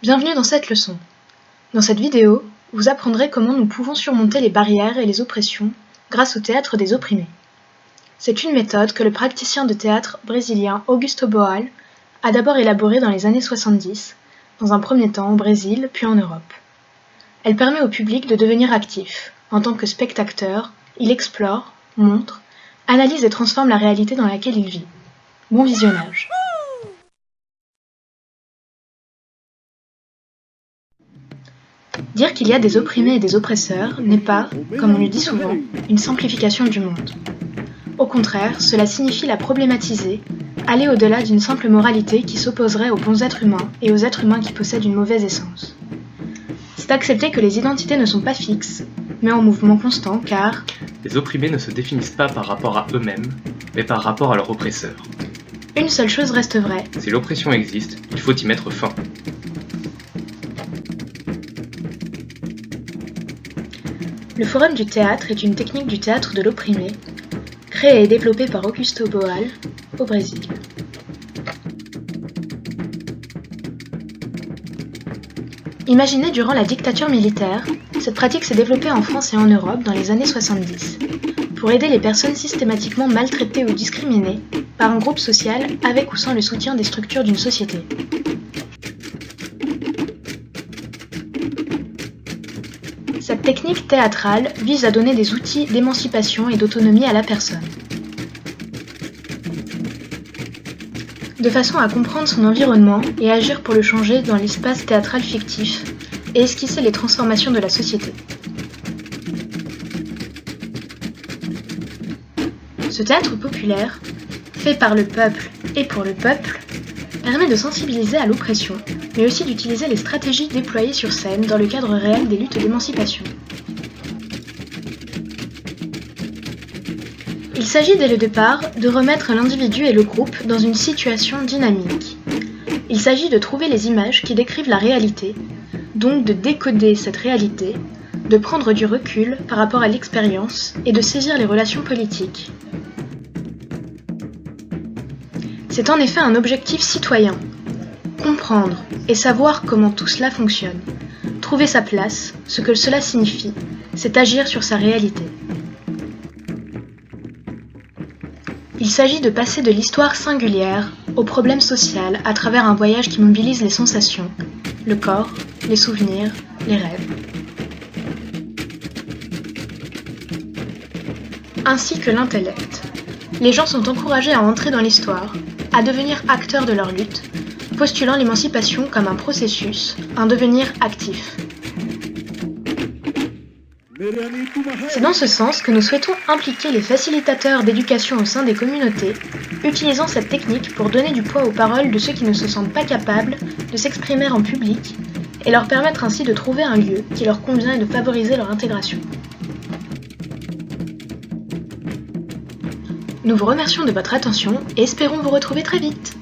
Bienvenue dans cette leçon. Dans cette vidéo, vous apprendrez comment nous pouvons surmonter les barrières et les oppressions grâce au théâtre des opprimés. C'est une méthode que le praticien de théâtre brésilien Augusto Boal a d'abord élaborée dans les années 70, dans un premier temps au Brésil puis en Europe. Elle permet au public de devenir actif. En tant que spectateur, il explore, montre, analyse et transforme la réalité dans laquelle il vit. Bon visionnage. Dire qu'il y a des opprimés et des oppresseurs n'est pas, comme on le dit souvent, une simplification du monde. Au contraire, cela signifie la problématiser, aller au-delà d'une simple moralité qui s'opposerait aux bons êtres humains et aux êtres humains qui possèdent une mauvaise essence. C'est accepter que les identités ne sont pas fixes, mais en mouvement constant car les opprimés ne se définissent pas par rapport à eux-mêmes, mais par rapport à leur oppresseur. Une seule chose reste vraie. Si l'oppression existe, il faut y mettre fin. Le forum du théâtre est une technique du théâtre de l'opprimé, créée et développée par Augusto Boal au Brésil. Imaginée durant la dictature militaire, cette pratique s'est développée en France et en Europe dans les années 70, pour aider les personnes systématiquement maltraitées ou discriminées par un groupe social avec ou sans le soutien des structures d'une société. Cette technique théâtrale vise à donner des outils d'émancipation et d'autonomie à la personne. De façon à comprendre son environnement et agir pour le changer dans l'espace théâtral fictif et esquisser les transformations de la société. Ce théâtre populaire, fait par le peuple et pour le peuple, permet de sensibiliser à l'oppression, mais aussi d'utiliser les stratégies déployées sur scène dans le cadre réel des luttes d'émancipation. Il s'agit dès le départ de remettre l'individu et le groupe dans une situation dynamique. Il s'agit de trouver les images qui décrivent la réalité, donc de décoder cette réalité, de prendre du recul par rapport à l'expérience et de saisir les relations politiques. C'est en effet un objectif citoyen. Comprendre et savoir comment tout cela fonctionne, trouver sa place, ce que cela signifie, c'est agir sur sa réalité. Il s'agit de passer de l'histoire singulière au problème social à travers un voyage qui mobilise les sensations, le corps, les souvenirs, les rêves. Ainsi que l'intellect. Les gens sont encouragés à entrer dans l'histoire, à devenir acteurs de leur lutte, postulant l'émancipation comme un processus, un devenir actif. C'est dans ce sens que nous souhaitons impliquer les facilitateurs d'éducation au sein des communautés, utilisant cette technique pour donner du poids aux paroles de ceux qui ne se sentent pas capables de s'exprimer en public et leur permettre ainsi de trouver un lieu qui leur convient et de favoriser leur intégration. Nous vous remercions de votre attention et espérons vous retrouver très vite.